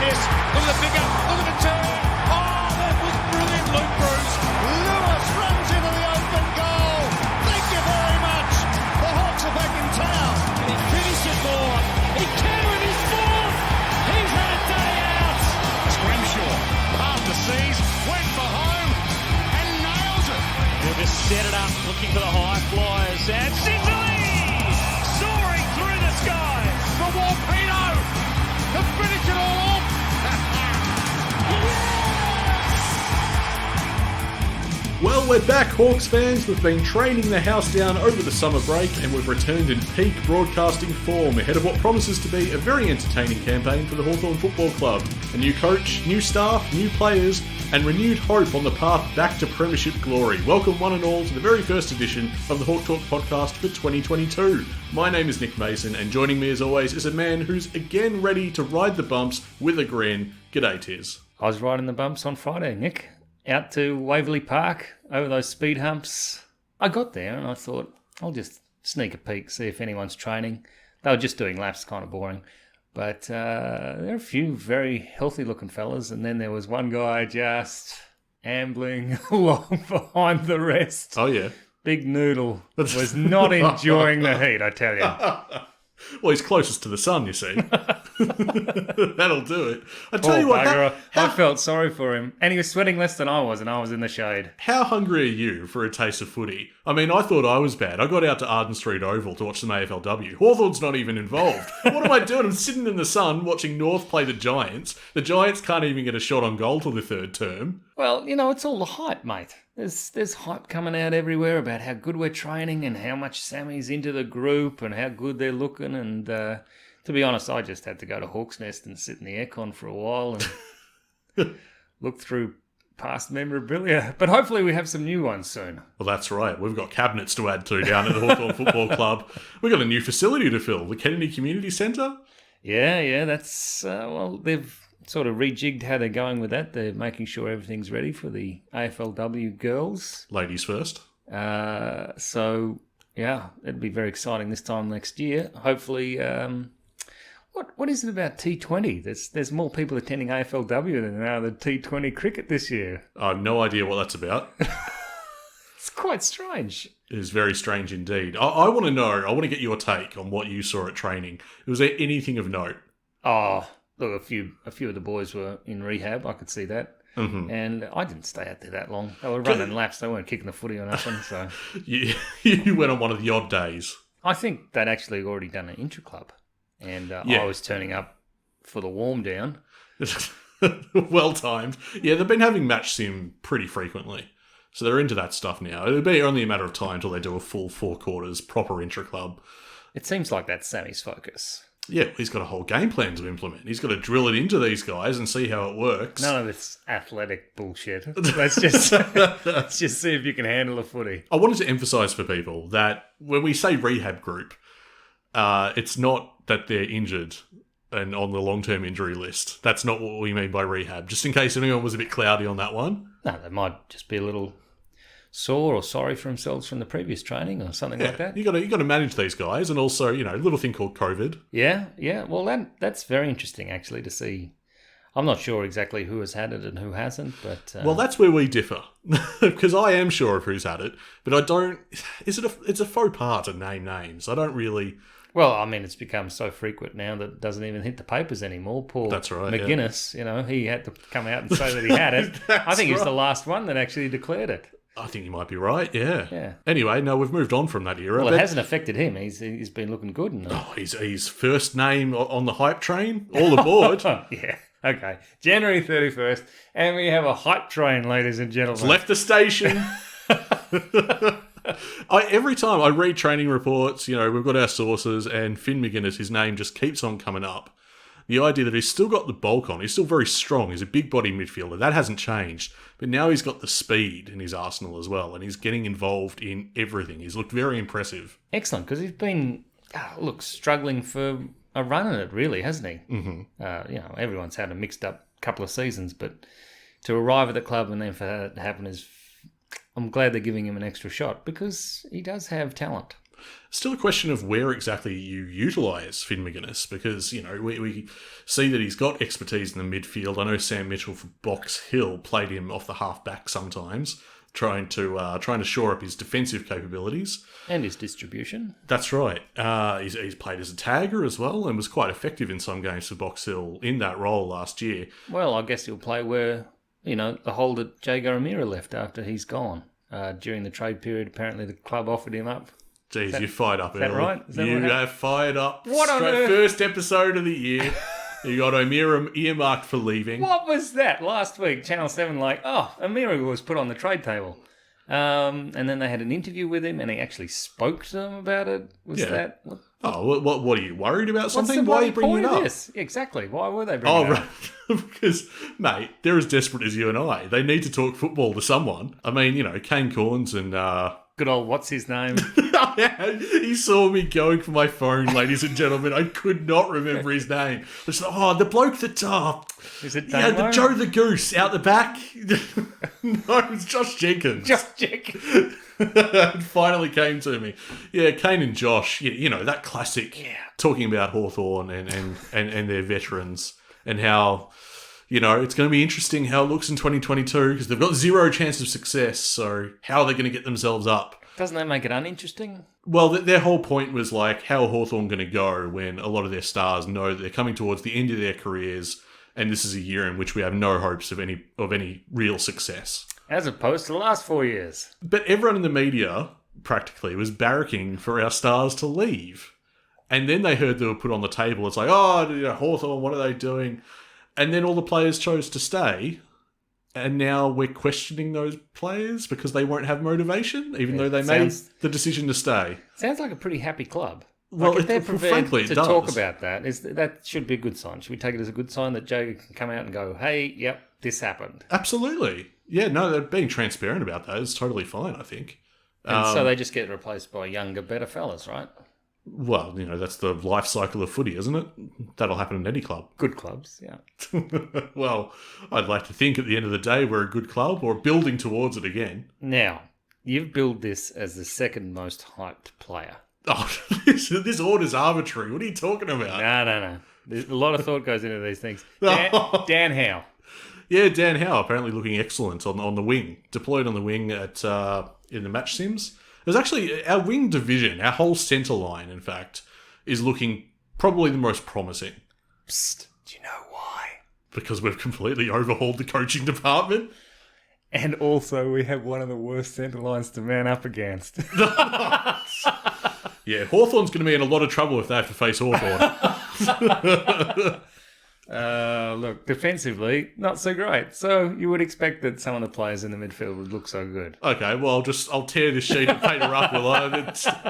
this. Look at the pickup. Look at the turn. Oh, that was brilliant, Luke Bruce. Lewis runs into the open goal. Thank you very much. The Hawks are back in town. And he finishes more. He can with his fourth. He's had a day out. Scrimshaw, past the seas, went for home and nails it. They'll just set it up, looking for the high flyers. And Sicily soaring through the sky for Warpino to finish it all off. Well, we're back, Hawks fans. We've been training the house down over the summer break and we've returned in peak broadcasting form ahead of what promises to be a very entertaining campaign for the Hawthorn Football Club. A new coach, new staff, new players, and renewed hope on the path back to premiership glory. Welcome one and all to the very first edition of the Hawk Talk podcast for 2022. My name is Nick Mason, and joining me as always is a man who's again ready to ride the bumps with a grin. G'day, Tiz. I was riding the bumps on Friday, Nick. Out to Waverley Park, over those speed humps. I got there and I thought, I'll just sneak a peek, see if anyone's training. They were just doing laps, kind of boring. But there are a few very healthy-looking fellas, and then there was one guy just ambling along behind the rest. Oh, yeah. Big Noodle was not enjoying the heat, I tell you. Well, he's closest to the sun, you see. That'll do it. I tell you what, I felt sorry for him. And he was sweating less than I was, and I was in the shade. How hungry are you for a taste of footy? I mean, I thought I was bad. I got out to Arden Street Oval to watch some AFLW. Hawthorn's not even involved. What am I doing? I'm sitting in the sun watching North play the Giants. The Giants can't even get a shot on goal till the third term. Well, you know, it's all the hype, mate. There's hype coming out everywhere about how good we're training and how much Sammy's into the group and how good they're looking. And to be honest, I just had to go to Hawk's Nest and sit in the aircon for a while and look through past memorabilia. But hopefully we have some new ones soon. Well, that's right. We've got cabinets to add to down at the Hawthorn Football Club. We've got a new facility to fill, the Kennedy Community Centre. Yeah, that's, well, they've sort of rejigged how they're going with that. They're making sure everything's ready for the AFLW girls. Ladies first. So, yeah, it'd be very exciting this time next year. Hopefully, what is it about T20? There's more people attending AFLW than there are the T20 cricket this year. I have no idea what that's about. It's quite strange. It is very strange indeed. I want to know, I want to get your take on what you saw at training. Was there anything of note? Oh, look, a few of the boys were in rehab. I could see that. Mm-hmm. And I didn't stay out there that long. They were running laps. They weren't kicking the footy or nothing. So you went on one of the odd days. I think they'd actually already done an intra-club. And I was turning up for the warm down. Well timed. Yeah, they've been having match sim pretty frequently. So they're into that stuff now. It'll be only a matter of time till they do a full 4 quarters proper intra-club. It seems like that's Sammy's focus. Yeah, he's got a whole game plan to implement. He's got to drill it into these guys and see how it works. None of this athletic bullshit. Let's just see if you can handle a footy. I wanted to emphasise for people that when we say rehab group, it's not that they're injured and on the long-term injury list. That's not what we mean by rehab. Just in case anyone was a bit cloudy on that one. No, they might just be a little sore or sorry for themselves from the previous training or something like that. You got to manage these guys, and also a little thing called COVID. Yeah. Well, that's very interesting actually to see. I'm not sure exactly who has had it and who hasn't, but well, that's where we differ because I am sure of who's had it, but I don't. It's a faux pas to name names. I don't really. Well, I mean, it's become so frequent now that it doesn't even hit the papers anymore. Poor That's right, McGuinness, he had to come out and say that he had it. I think he's the last one that actually declared it. I think you might be right, yeah. Anyway, no, we've moved on from that era. Well, it hasn't affected him. He's been looking good. He's first name on the hype train, all aboard. Yeah, okay. January 31st, and we have a hype train, ladies and gentlemen. It's left the station. Every time I read training reports, we've got our sources, and Finn McGuinness, his name just keeps on coming up. The idea that he's still got the bulk on, he's still very strong, he's a big body midfielder, that hasn't changed. But now he's got the speed in his arsenal as well, and he's getting involved in everything. He's looked very impressive. Excellent, because he's been, struggling for a run at it, really, hasn't he? Mm-hmm. Everyone's had a mixed up couple of seasons, but to arrive at the club and then for that to happen is... I'm glad they're giving him an extra shot because he does have talent. Still a question of where exactly you utilise Finn Maginness, because, we see that he's got expertise in the midfield. I know Sam Mitchell from Box Hill played him off the half-back sometimes, trying to shore up his defensive capabilities. And his distribution. That's right. He's played as a tagger as well and was quite effective in some games for Box Hill in that role last year. Well, I guess he'll play where, the hole that Jago O'Meara left after he's gone. During the trade period, apparently the club offered him up. Jeez, you fired up early. Is that right? Is that you what have fired up. What on earth? First episode of the year. You got O'Meara earmarked for leaving. What was that? Last week, Channel 7 O'Meara was put on the trade table. And then they had an interview with him and he actually spoke to them about it. That... What are you worried about something? What's the Why are you bringing point it of up? this? Exactly. Why were they bringing it up? Right. Because, mate, they're as desperate as you and I. They need to talk football to someone. I mean, Kane Corns and... Good old what's his name? He saw me going for my phone, ladies and gentlemen. I could not remember his name. It's the bloke that... Is it the Joe the Goose out the back. No, it's Josh Jenkins. Just Jenkins. It finally came to me. Yeah, Kane and Josh, that classic talking about Hawthorn and their veterans and how, it's going to be interesting how it looks in 2022 because they've got zero chance of success. So how are they going to get themselves up? Doesn't that make it uninteresting? Well, their whole point was how are Hawthorn going to go when a lot of their stars know that they're coming towards the end of their careers and this is a year in which we have no hopes of any real success. As opposed to the last 4 years. But everyone in the media, practically, was barracking for our stars to leave. And then they heard they were put on the table. It's Hawthorn, what are they doing? And then all the players chose to stay. And now we're questioning those players because they won't have motivation, even though they made the decision to stay. Sounds like a pretty happy club. Well, if they're prepared frankly, to talk about that, that should be a good sign. Should we take it as a good sign that Joe can come out and go, hey, yep, this happened? Absolutely. Yeah, no, they're being transparent about that is totally fine, I think. And so they just get replaced by younger, better fellas, right? Well, that's the life cycle of footy, isn't it? That'll happen in any club. Good clubs, yeah. Well, I'd like to think at the end of the day we're a good club or building towards it again. Now, you've billed this as the second most hyped player. Oh, this order's arbitrary. What are you talking about? No. There's a lot of thought goes into these things. Dan Howe. Yeah, Dan Howe apparently looking excellent on the wing. Deployed on the wing in the match sims. There's actually our wing division, our whole centre line, in fact, is looking probably the most promising. Psst, do you know why? Because we've completely overhauled the coaching department. And also we have one of the worst centre lines to man up against. Yeah, Hawthorn's going to be in a lot of trouble if they have to face Hawthorn. Look, defensively, not so great. So you would expect that some of the players in the midfield would look so good. Okay, well, I'll tear this sheet of paper up.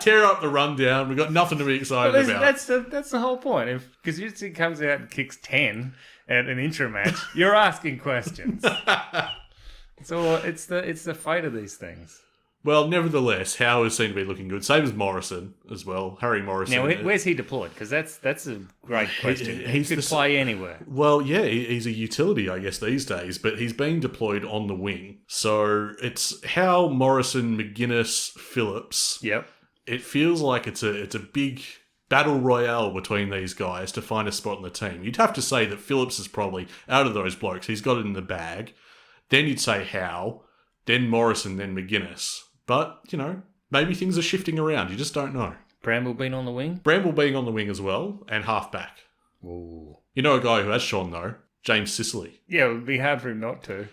Tear up the rundown. We've got nothing to be excited about. That's the whole point. If Kazuchi comes out and kicks 10 at an intra match, you're asking questions. So it's the fate of these things. Well, nevertheless, Howe is seen to be looking good. Same as Morrison as well. Harry Morrison. Now, where's he deployed? Because that's a great question. He could play anywhere. Well, yeah, he's a utility, I guess, these days. But he's being deployed on the wing. So it's Howe, Morrison, McGuinness, Phillips. Yep. It feels like it's a big battle royale between these guys to find a spot in the team. You'd have to say that Phillips is probably, out of those blokes, he's got it in the bag. Then you'd say Howe, then Morrison, then McGuinness. But, maybe things are shifting around. You just don't know. Bramble being on the wing? Bramble being on the wing as well, and half-back. Ooh. You know a guy who has shone, though? James Sicily. Yeah, it would be hard for him not to.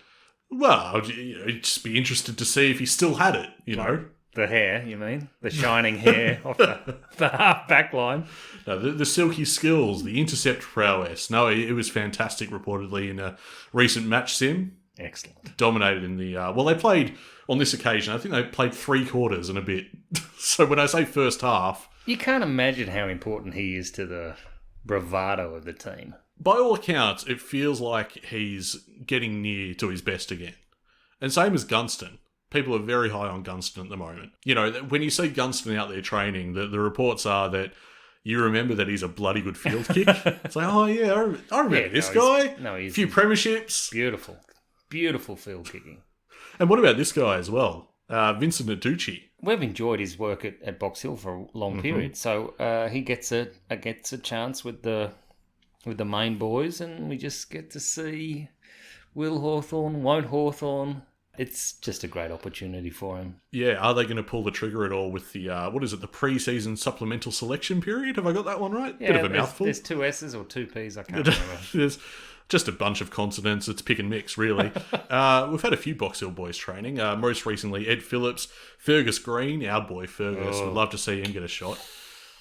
Well, you'd just be interested to see if he still had it, know? The hair, you mean? The shining hair off the half-back line? No, the silky skills, the intercept prowess. No, it was fantastic, reportedly, in a recent match sim. Excellent. Dominated in the... they played... On this occasion, I think they played 3 quarters and a bit. So when I say first half... You can't imagine how important he is to the bravado of the team. By all accounts, it feels like he's getting near to his best again. And same as Gunston. People are very high on Gunston at the moment. When you see Gunston out there training, the reports are that you remember that he's a bloody good field kick. It's like, oh yeah, I remember this guy. He's a few premierships. Beautiful. Beautiful field kicking. And what about this guy as well? Vincent Naducci. We've enjoyed his work at Box Hill for a long period, so he gets a chance with the main boys, and we just get to see will Hawthorn, won't Hawthorn. It's just a great opportunity for him. Yeah, are they going to pull the trigger at all with the, the pre-season supplemental selection period? Have I got that one right? Yeah, Bit of a mouthful. There's 2 S's or 2 P's, I can't remember. There's just a bunch of consonants. It's pick and mix, really. We've had a few Box Hill boys training. Most recently, Ed Phillips, Fergus Green, our boy Fergus. We'd love to see him get a shot.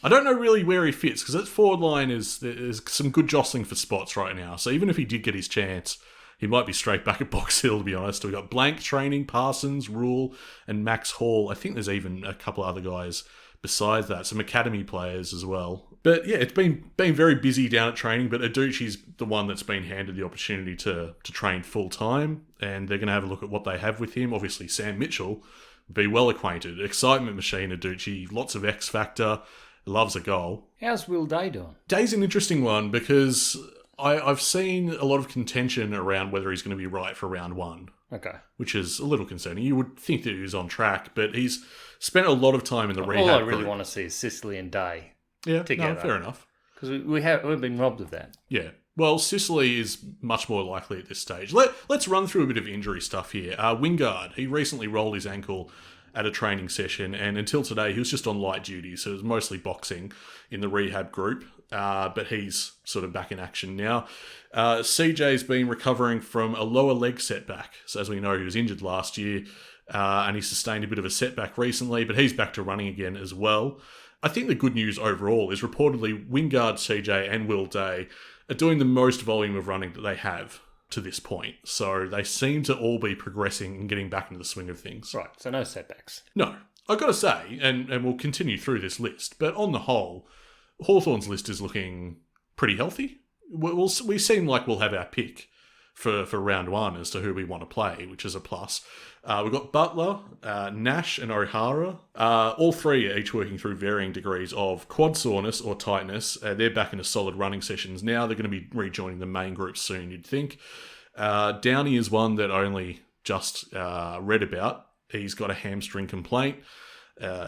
I don't know really where he fits, because that forward line there's some good jostling for spots right now. So even if he did get his chance, he might be straight back at Box Hill, to be honest. We've got Blank training, Parsons, Rule, and Max Hall. I think there's even a couple other guys besides that, some academy players as well. But yeah, it's been very busy down at training, but Aducci's the one that's been handed the opportunity to train full-time, and they're going to have a look at what they have with him. Obviously, Sam Mitchell, be well acquainted. Excitement machine, Aducci, lots of X factor, loves a goal. How's Will Day doing? Day's an interesting one because I've seen a lot of contention around whether he's going to be right for round 1. Okay. Which is a little concerning. You would think that he was on track, but he's spent a lot of time in the rehab All I really group. want to see is Sicily and Day No, together. fair enough. Because we've been robbed of that. Yeah. Well, Sicily is much more likely at this stage. Let's run through a bit of injury stuff here. Wingard, he recently rolled his ankle at a training session, and until today he was just on light duty, so it was mostly boxing in the rehab group, but he's sort of back in action now. CJ's been recovering from a lower leg setback, so as we know he was injured last year, and he sustained a bit of a setback recently, but he's back to running again as well. I think the good news overall is reportedly Wingard, CJ and Will Day are doing the most volume of running that they have to this point. So they seem to all be progressing and getting back into the swing of things. Right, so no setbacks. No. I've got to say, and we'll continue through this list, but on the whole, Hawthorn's list is looking pretty healthy. We seem like we'll have our pick for round 1 as to who we want to play, which is a plus. We've got Butler, Nash and O'Hara. All three are each working through varying degrees of quad soreness or tightness. They're back into solid running sessions now. They're going to be rejoining the main group soon, you'd think. Downey is one that I only just read about. He's got a hamstring complaint.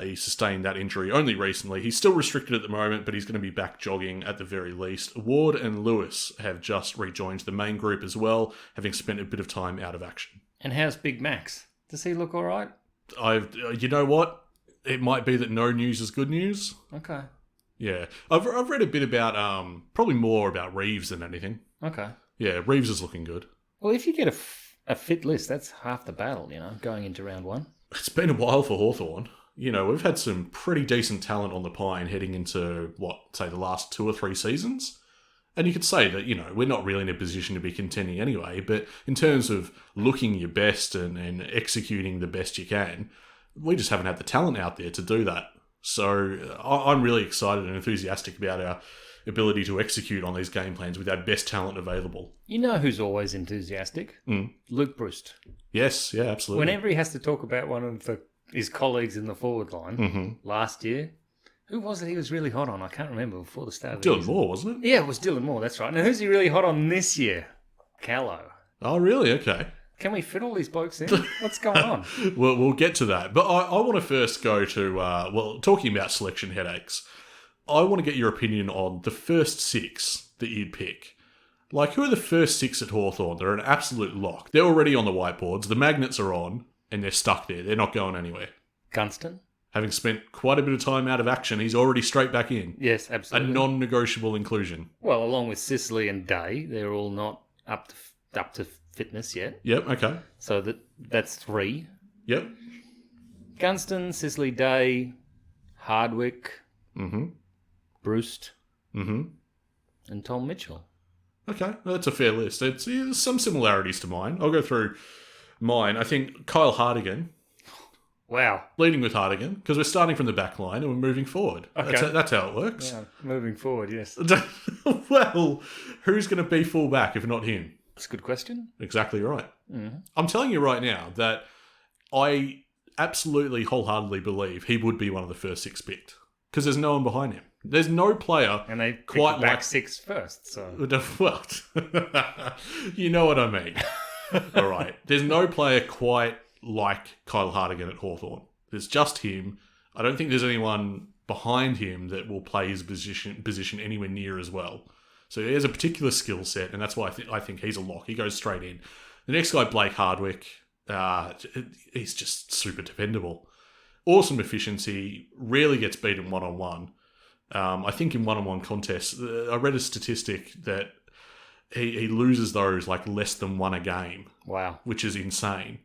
He sustained that injury only recently. He's still restricted at the moment, but he's going to be back jogging at the very least. Ward and Lewis have just rejoined the main group as well, having spent a bit of time out of action. And how's Big Max? Does he look all right? You know what? It might be that no news is good news. Okay. Yeah. I've read a bit about, probably more about Reeves than anything. Okay. Yeah, Reeves is looking good. Well, if you get a fit list, that's half the battle, going into round 1. It's been a while for Hawthorn. We've had some pretty decent talent on the pine heading into, the last 2 or 3 seasons. And you could say that, we're not really in a position to be contending anyway, but in terms of looking your best and executing the best you can, we just haven't had the talent out there to do that. So I'm really excited and enthusiastic about our ability to execute on these game plans with our best talent available. You know who's always enthusiastic? Luke Brust. Yes, yeah, absolutely. Whenever he has to talk about one of his colleagues in the forward line last year, who was it he was really hot on? I can't remember before the start of the season. Dylan Moore, wasn't it? Yeah, it was Dylan Moore, that's right. Now, who's he really hot on this year? Callow. Oh, really? Okay. Can we fit all these blokes in? What's going on? We'll get to that. But I want to first go to, talking about selection headaches, I want to get your opinion on the first 6 that you'd pick. Like, who are the first 6 at Hawthorn? They're an absolute lock. They're already on the whiteboards. The magnets are on, and they're stuck there. They're not going anywhere. Gunston? Having spent quite a bit of time out of action, he's already straight back in. Yes, absolutely. A non-negotiable inclusion. Well, along with Sicily and Day, they're all not up to fitness yet. Yep, okay. So that's 3. Yep. Gunston, Sicily, Day, Hardwick, Brust, and Tom Mitchell. Okay, that's a fair list. There's some similarities to mine. I'll go through mine. I think Kyle Hardigan. Wow. Leading with Hardigan, because we're starting from the back line and we're moving forward. Okay. That's how it works. Yeah, moving forward, yes. Well, who's going to be fullback if not him? That's a good question. Exactly right. I'm telling you right now that I absolutely wholeheartedly believe he would be one of the first 6 picked, because there's no one behind him. There's no player and they quite back like 6 first. So well, you know what I mean. All right. There's no player quite like Kyle Hardigan at Hawthorn. There's just him. I don't think there's anyone behind him that will play his position anywhere near as well. So he has a particular skill set, and that's why I think he's a lock. He goes straight in. The next guy, Blake Hardwick, he's just super dependable. Awesome efficiency, rarely gets beaten one-on-one. I think in one-on-one contests, I read a statistic that he loses those like less than one a game. Wow. Which is insane.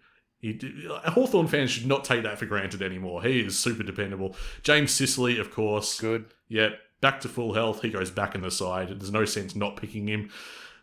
Hawthorn fans should not take that for granted anymore. He is super dependable. James Sicily, of course. Good. Yep. Back to full health. He goes back in the side. There's no sense not picking him.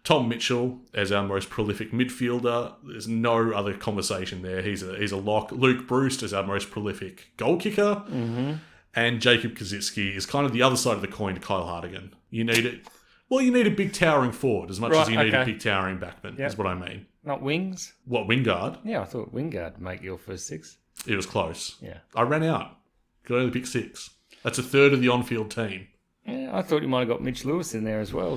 Tom Mitchell as our most prolific midfielder. There's no other conversation there. He's a lock. Luke Bruce as our most prolific goal kicker. Mm-hmm. And Jacob Kaczynski is kind of the other side of the coin to Kyle Hardigan. You need it. Well, you need a big towering forward as much as you need a big towering backman, is what I mean. Not wings? What, Wingard? Yeah, I thought Wingard would make your first six. It was close. Yeah. I ran out. Could only pick 6. That's a third of the on-field team. Yeah, I thought you might have got Mitch Lewis in there as well.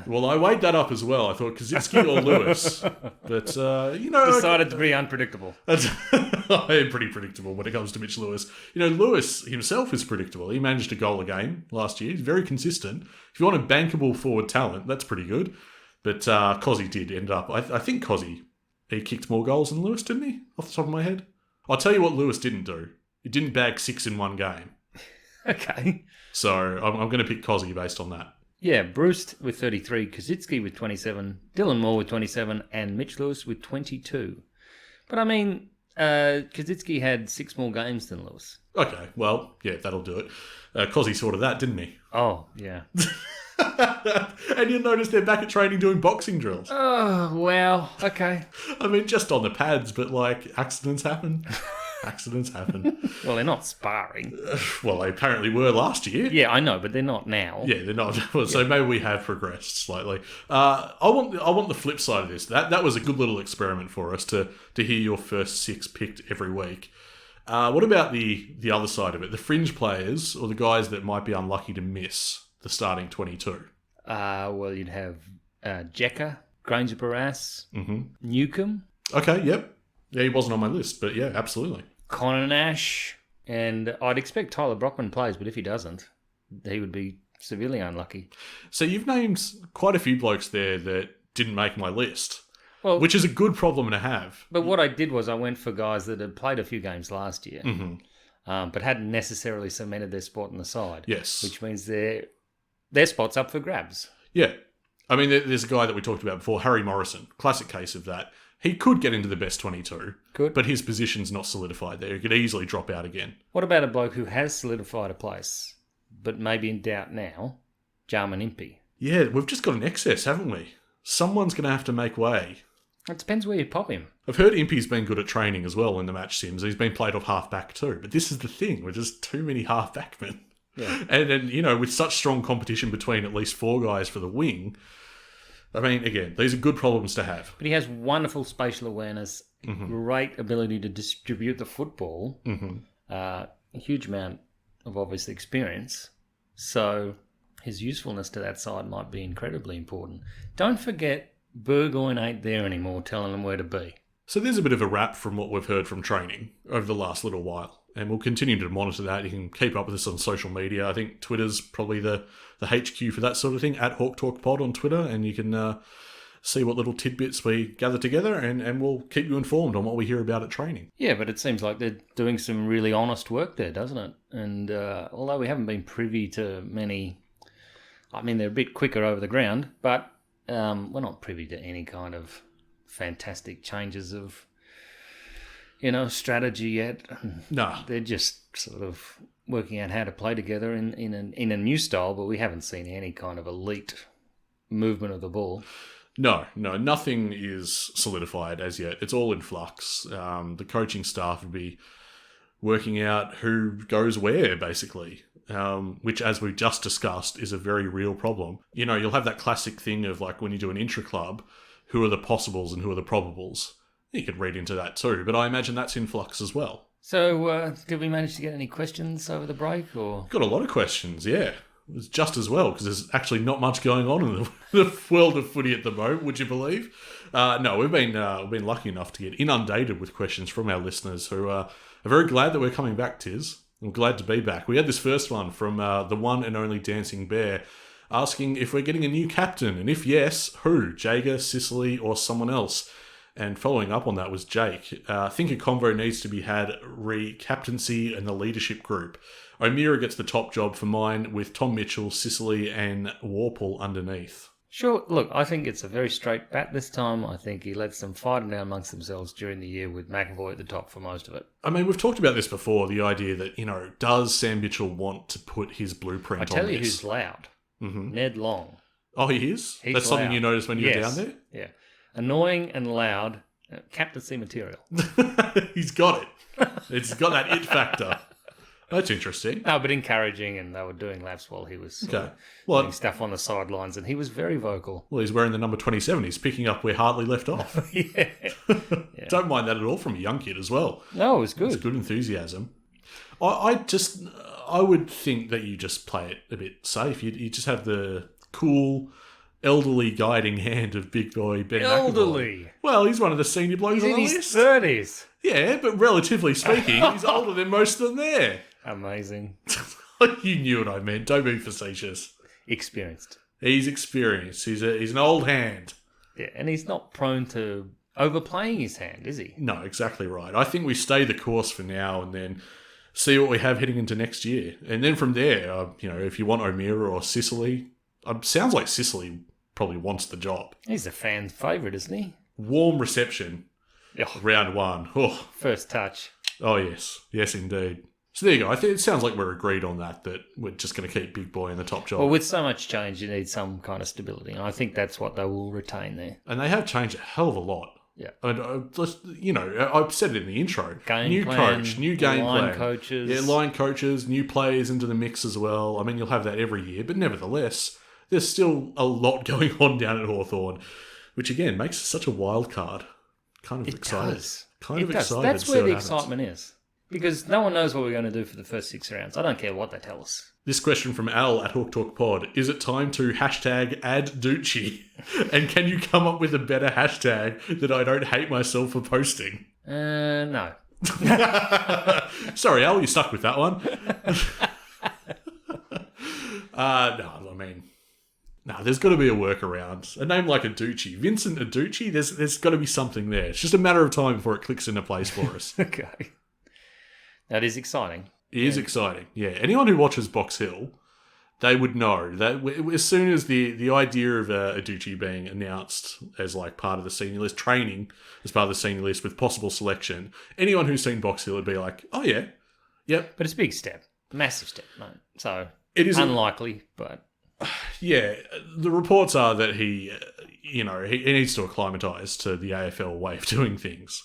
Well, I weighed that up as well. I thought Kaczynski or Lewis. But, decided to be unpredictable. I am pretty predictable when it comes to Mitch Lewis. Lewis himself is predictable. He managed a goal a game last year. He's very consistent. If you want a bankable forward talent, that's pretty good. But Cozzy did end up... I think Cozzy, he kicked more goals than Lewis, didn't he? Off the top of my head. I'll tell you what Lewis didn't do. He didn't bag 6 in one game. Okay. So I'm going to pick Cozzy based on that. Yeah, Bruce with 33, Kaczynski with 27, Dylan Moore with 27, and Mitch Lewis with 22. But I mean, Kaczynski had 6 more games than Lewis. Okay, well, yeah, that'll do it. Cozzy sorted that, didn't he? Oh, yeah. And you'll notice they're back at training doing boxing drills. Oh, well, okay. I mean, just on the pads, but accidents happen. Well, they're not sparring. Well, they apparently were last year. Yeah, I know, but they're not now. Yeah, they're not. Well, so maybe we have progressed slightly. I want the flip side of this. That was a good little experiment for us to hear your first 6 picked every week. What about the other side of it? The fringe players or the guys that might be unlucky to miss the starting 22? Well, you'd have Jekka, Granger Barras, Newcomb. Okay, yep. Yeah, he wasn't on my list, but yeah, absolutely. Connor Nash, and I'd expect Tyler Brockman plays, but if he doesn't, he would be severely unlucky. So you've named quite a few blokes there that didn't make my list, well, which is a good problem to have. But what I did was I went for guys that had played a few games last year, but hadn't necessarily cemented their spot in the side. Yes. Which means their spot's up for grabs. Yeah. I mean, there's a guy that we talked about before, Harry Morrison, classic case of that. He could get into the best 22, but his position's not solidified there. He could easily drop out again. What about a bloke who has solidified a place, but maybe in doubt now? Jarman Impey. Yeah, we've just got an excess, haven't we? Someone's going to have to make way. It depends where you pop him. I've heard Impey's been good at training as well in the match sims. He's been played off half-back too. But this is the thing. We're just too many half-backmen. Yeah. And with such strong competition between at least 4 guys for the wing... I mean, again, these are good problems to have. But he has wonderful spatial awareness, great ability to distribute the football, a huge amount of obvious experience. So his usefulness to that side might be incredibly important. Don't forget, Burgoyne ain't there anymore telling them where to be. So there's a bit of a wrap from what we've heard from training over the last little while. And we'll continue to monitor that. You can keep up with us on social media. I think Twitter's probably the HQ for that sort of thing, at Hawk Talk Pod on Twitter. And you can see what little tidbits we gather together and we'll keep you informed on what we hear about at training. Yeah, but it seems like they're doing some really honest work there, doesn't it? And although we haven't been privy to many... I mean, they're a bit quicker over the ground, but we're not privy to any kind of fantastic changes of... strategy yet. No. They're just sort of working out how to play together in a new style, but we haven't seen any kind of elite movement of the ball. No, nothing is solidified as yet. It's all in flux. The coaching staff would be working out who goes where, basically, which, as we've just discussed, is a very real problem. You'll have that classic thing of, like, when you do an intra-club, who are the possibles and who are the probables? You could read into that too, but I imagine that's in flux as well. So, did we manage to get any questions over the break? Or got a lot of questions, yeah. was just as well, because there's actually not much going on in the world of footy at the moment, would you believe? No, we've been lucky enough to get inundated with questions from our listeners who are very glad that we're coming back, Tiz. I'm glad to be back. We had this first one from the one and only Dancing Bear, asking if we're getting a new captain, and if yes, who? Jager, Sicily, or someone else? And following up on that was Jake. I think a convo needs to be had re-captaincy and the leadership group. O'Meara gets the top job for mine, with Tom Mitchell, Sicily, and Warple underneath. Sure, look, I think it's a very straight bat this time. I think he lets them fight it out amongst themselves during the year with McAvoy at the top for most of it. I mean, we've talked about this before, the idea that, does Sam Mitchell want to put his blueprint on this? I tell you who's loud. Mm-hmm. Ned Long. Oh, he is? He's That's something loud. you noticed when you were down there? Yeah. Annoying and loud. Captaincy material. He's got it. It's got that it factor. That's interesting. No, but encouraging, and they were doing laps while he was doing stuff on the sidelines, and he was very vocal. Well, he's wearing the number 27. He's picking up where Hartley left off. Yeah. Don't mind that at all from a young kid as well. No, it was good. It's good enthusiasm. I would think that you just play it a bit safe. You just have the cool, elderly guiding hand of big boy Ben Elderly? McAvoy. Well, he's one of the senior blokes He's on in the his list. 30s. Yeah, but relatively speaking, he's older than most of them there. Amazing. You knew what I meant. Don't be facetious. Experienced. He's experienced. He's an old hand. Yeah, and he's not prone to overplaying his hand, is he? No, exactly right. I think we stay the course for now and then see what we have heading into next year. And then from there, if you want O'Meara or Sicily, sounds like Sicily probably wants the job. He's a fan favourite, isn't he? Warm reception. Oh. Round one. Oh. First touch. Oh, yes. Yes, indeed. So there you go. I think it sounds like we're agreed on that we're just going to keep Big Boy in the top job. Well, with so much change, you need some kind of stability. And I think that's what they will retain there. And they have changed a hell of a lot. Yeah. And, I've said it in the intro. New plan, coach, new game line plan. coaches. Yeah, line coaches, new players into the mix as well. I mean, you'll have that every year. But nevertheless, there's still a lot going on down at Hawthorn, which again makes it such a wild card. Kind of excited. Does. Kind of does. excited. That's to see where what the happens. excitement is. Because no one knows what we're going to do for the first 6 rounds. I don't care what they tell us. This question from Al at Hawk Talk Pod. Is it time to hashtag add Ducci? And can you come up with a better hashtag that I don't hate myself for posting? No. Sorry, Al, you stuck with that one. There's got to be a workaround. A name like Naducci. Vincent Naducci, there's got to be something there. It's just a matter of time before it clicks into place for us. Okay. That is exciting. It is exciting, yeah. Anyone who watches Box Hill, they would know that as soon as the idea of Naducci being announced as like part of the senior list, training as part of the senior list with possible selection, anyone who's seen Box Hill would be like, oh yeah, yep. But it's a big step. Massive step, mate. So, it is unlikely, but... Yeah, the reports are that he needs to acclimatise to the AFL way of doing things.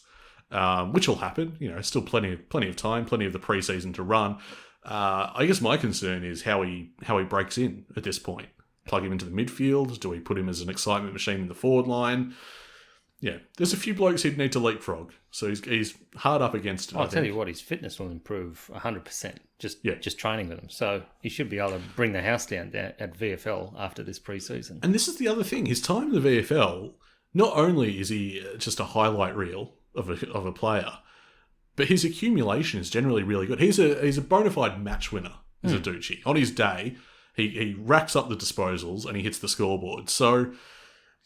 Which will happen. Still plenty of time, plenty of the preseason to run. I guess my concern is how he breaks in at this point. Plug him into the midfield? Do we put him as an excitement machine in the forward line? Yeah, there's a few blokes he'd need to leapfrog. So he's hard up against it. I'll tell you what, his fitness will improve 100%. Just training with him. So he should be able to bring the house down at VFL after this preseason. And this is the other thing. His time in the VFL, not only is he just a highlight reel of a player, but his accumulation is generally really good. He's a bona fide match winner, is Naducci. On his day, he racks up the disposals and he hits the scoreboard. So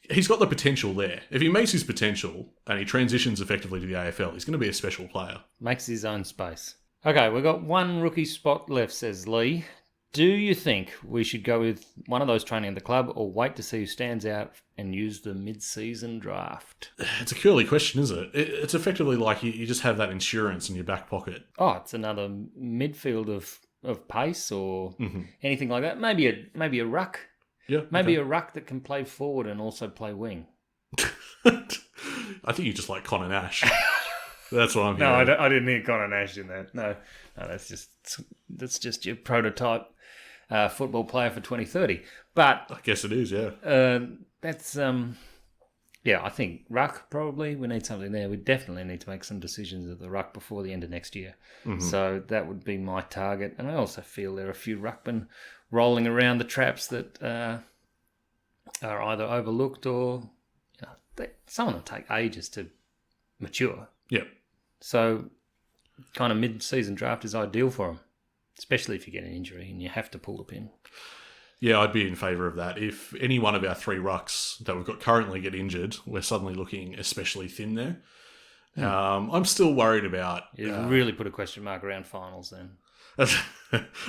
he's got the potential there. If he meets his potential and he transitions effectively to the AFL, he's going to be a special player. Makes his own space. Okay, we've got one rookie spot left, says Lee. Do you think we should go with one of those training at the club or wait to see who stands out and use the mid-season draft? It's a curly question, isn't it? It's effectively like you just have that insurance in your back pocket. Oh, it's another midfield of pace or anything like that. Maybe a ruck. Yeah. Maybe a ruck that can play forward and also play wing. I think you just like Conor Nash. That's what I'm hearing. No, I didn't hear Conor Nash in that. No, that's just your prototype football player for 2030. But I guess it is, yeah. I think ruck probably. We need something there. We definitely need to make some decisions at the ruck before the end of next year. So that would be my target. And I also feel there are a few ruckmen rolling around the traps that are either overlooked or some of them take ages to mature. Yeah. So kind of mid-season draft is ideal for them, especially if you get an injury and you have to pull the pin. Yeah, I'd be in favour of that. If any one of our 3 rucks that we've got currently get injured, we're suddenly looking especially thin there. I'm still worried about... You really put a question mark around finals then.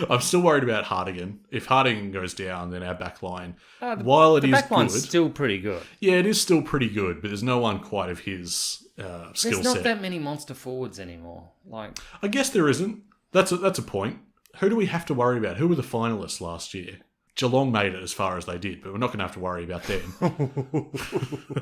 I'm still worried about Hardigan. If Hardigan goes down, then our back line, while it is back line's good... still pretty good. Yeah, it is still pretty good, but there's no one quite of his skill set. There's not that many monster forwards anymore. I guess there isn't. That's a point. Who do we have to worry about? Who were the finalists last year? Geelong made it as far as they did, but we're not going to have to worry about them.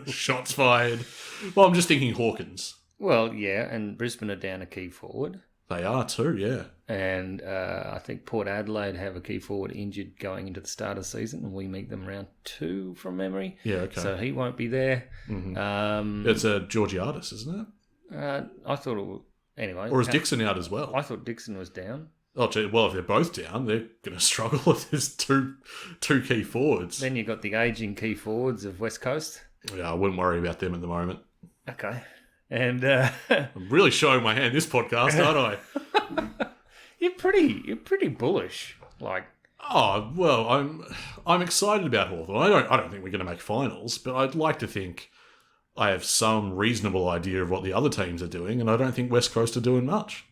Shots fired. Well, I'm just thinking Hawkins. Well, yeah, and Brisbane are down a key forward. They are too, yeah. And I think Port Adelaide have a key forward injured going into the start of the season, and we meet them round 2 from memory. Yeah, okay. So he won't be there. Mm-hmm. It's a Georgiadis, isn't it? I thought it was... Anyway. Or is Dixon out as well? I thought Dixon was down. Oh, gee, well, if they're both down, they're going to struggle if there's two key forwards. Then you've got the ageing key forwards of West Coast. Yeah, I wouldn't worry about them at the moment. Okay. And I'm really showing my hand this podcast, aren't I? You're pretty bullish. Oh, well, I'm excited about Hawthorn. I don't think we're going to make finals, but I'd like to think I have some reasonable idea of what the other teams are doing, and I don't think West Coast are doing much.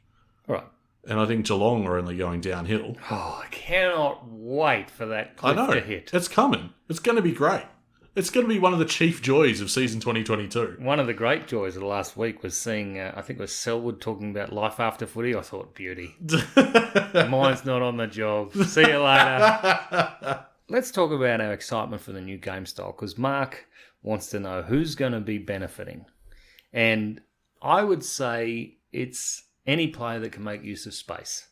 Right. And I think Geelong are only going downhill. Oh, I cannot wait for that cliff to hit. It's coming. It's going to be great. It's going to be one of the chief joys of season 2022. One of the great joys of the last week was seeing, I think it was Selwood talking about life after footy. I thought, beauty. Mine's not on the job. See you later. Let's talk about our excitement for the new game style, because Mark wants to know who's going to be benefiting. And I would say it's any player that can make use of space.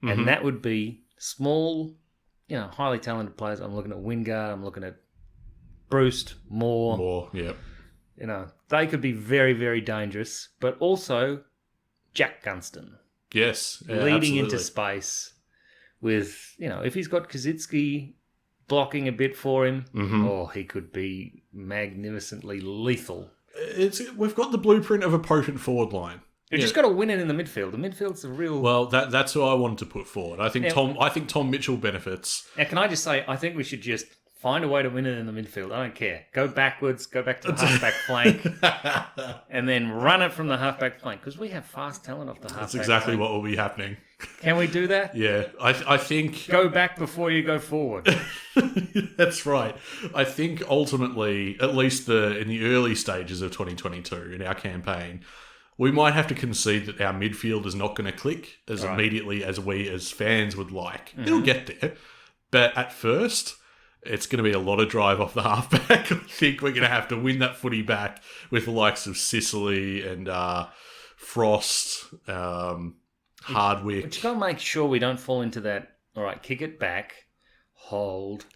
Mm-hmm. And that would be small, highly talented players. I'm looking at Wingard. I'm looking at Bruce, Moore, yeah. They could be very, very dangerous, but also Jack Gunston. Yes. Yeah, leading absolutely. into space with, if he's got Kaczynski blocking a bit for him, he could be magnificently lethal. We've got the blueprint of a potent forward line. You've just got to win it in the midfield. The midfield's a real... Well, that's who I wanted to put forward. I think Tom Mitchell benefits. Now, can I just say, I think we should just find a way to win it in the midfield. I don't care. Go backwards, go back to the halfback flank, and then run it from the halfback flank, because we have fast talent off the halfback That's exactly flank. what will be happening. Can we do that? Yeah, I think... Go back before you go forward. That's right. I think ultimately, at least in the early stages of 2022 in our campaign, we might have to concede that our midfield is not going to click as immediately as we as fans would like. Mm-hmm. It'll get there. But at first, it's going to be a lot of drive off the halfback. I think we're going to have to win that footy back with the likes of Sicily and Frost, Hardwick. But you've got to make sure we don't fall into that, all right, kick it back, hold,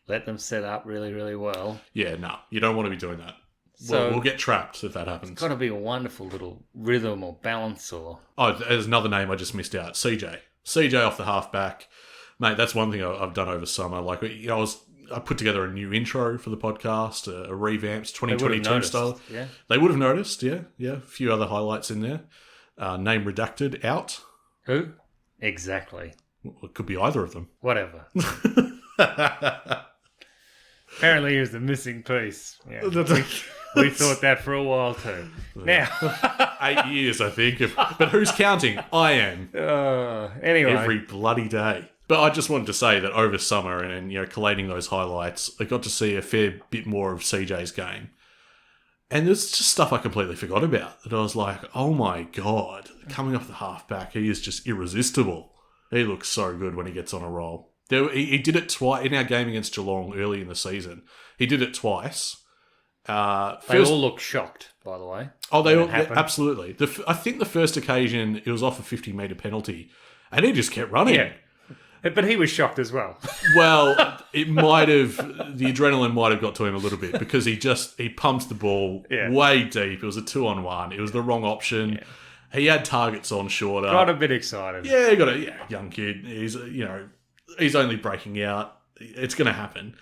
let them set up really, really well. Yeah, no, you don't want to be doing that. So we'll get trapped if that happens. It's got to be a wonderful little rhythm or balance or... Oh, there's another name I just missed out. CJ. CJ off the halfback. Mate, that's one thing I've done over summer. I put together a new intro for the podcast, a revamped 2022 style. Yeah. They would have noticed, yeah. A few other highlights in there. Name redacted, out. Who? Exactly. Well, it could be either of them. Whatever. Apparently he was the missing piece. Yeah. We thought that for a while too. Now, 8 years, I think. But who's counting? I am. Anyway. Every bloody day. But I just wanted to say that over summer and collating those highlights, I got to see a fair bit more of CJ's game. And there's just stuff I completely forgot about. That I was like, oh my God, coming off the halfback, he is just irresistible. He looks so good when he gets on a roll. He did it twice in our game against Geelong early in the season. He did it twice. They all look shocked, by the way. Oh, they all absolutely. I think the first occasion it was off a 50-metre penalty, and he just kept running. Yeah, but he was shocked as well. Well, it might have the adrenaline might have got to him a little bit because he pumped the ball way deep. It was a 2-on-1. It was the wrong option. Yeah. He had targets on shorter. Got a bit excited. Yeah, he got a young kid. He's He's only breaking out. It's going to happen.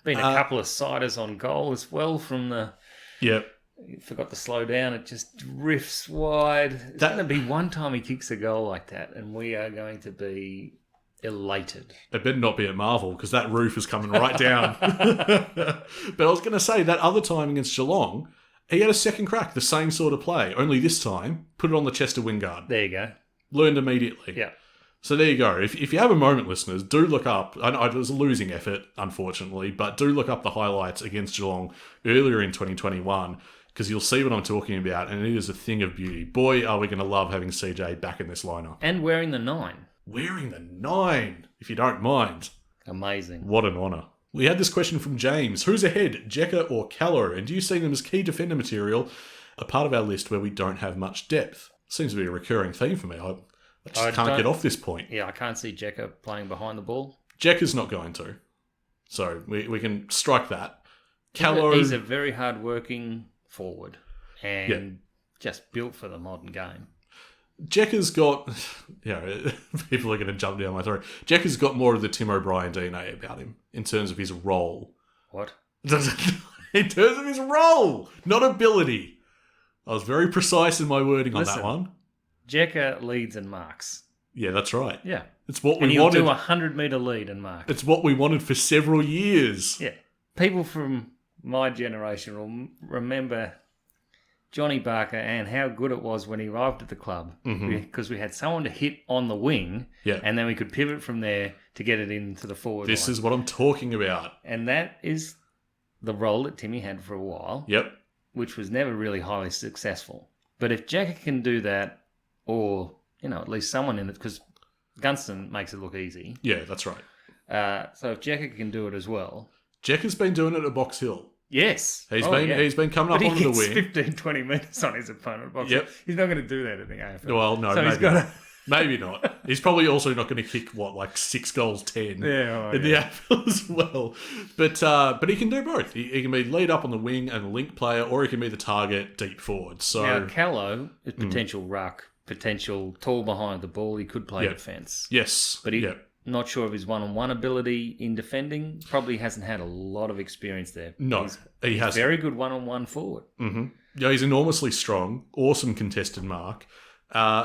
Been a couple of siders on goal as well from the... Yep. He forgot to slow down. It just drifts wide. It's going to be one time he kicks a goal like that, and we are going to be elated. It better not be at Marvel, because that roof is coming right down. But I was going to say, that other time against Geelong, he had a second crack, the same sort of play, only this time, put it on the chest of Wingard. There you go. Learned immediately. Yeah. So there you go. If you have a moment, listeners, do look up. I know it was a losing effort, unfortunately, but do look up the highlights against Geelong earlier in 2021, because you'll see what I'm talking about, and it is a thing of beauty. Boy, are we going to love having CJ back in this lineup. And wearing the 9. Wearing the 9, if you don't mind. Amazing. What an honour. We had this question from James. Who's ahead, Jekka or Callow? And do you see them as key defender material, a part of our list where we don't have much depth? Seems to be a recurring theme for me. I just can't get off this point. Yeah, I can't see Jekka playing behind the ball. Jekka's not going to. So we can strike that. Callow... He's a very hard-working forward and just built for the modern game. Jekka's got... people are going to jump down my throat. Jekka's got more of the Tim O'Brien DNA about him in terms of his role. What? In terms of his role, not ability. I was very precise in my wording on that one. Jekka leads and marks. Yeah, that's right. Yeah. It's what we and he'll wanted. do a 100-metre lead and mark. It's what we wanted for several years. Yeah. People from my generation will remember Johnny Barker and how good it was when he arrived at the club, because we had someone to hit on the wing, and then we could pivot from there to get it into the forward line. This is what I'm talking about. And that is the role that Timmy had for a while. Yep. Which was never really highly successful. But if Jekka can do that, or, at least someone in it, because Gunston makes it look easy. Yeah, that's right. So if Jekka can do it as well. Jekka's been doing it at Box Hill. Yes. He's been coming up onto the wing. He gets 15, 20 metres on his opponent at Box Hill. He's not going to do that in the AFL. Well, no, so maybe not. Maybe not. He's probably also not going to kick, 6 goals, 10 in the AFL as well. But he can do both. He can be lead up on the wing and the link player, or he can be the target deep forward. So now, Callow is potential ruck, potential tall behind the ball. He could play defence. Yes. But he's not sure of his one-on-one ability in defending. Probably hasn't had a lot of experience there. No, he hasn't. Very good one-on-one forward. Mm-hmm. Yeah, he's enormously strong. Awesome contested mark.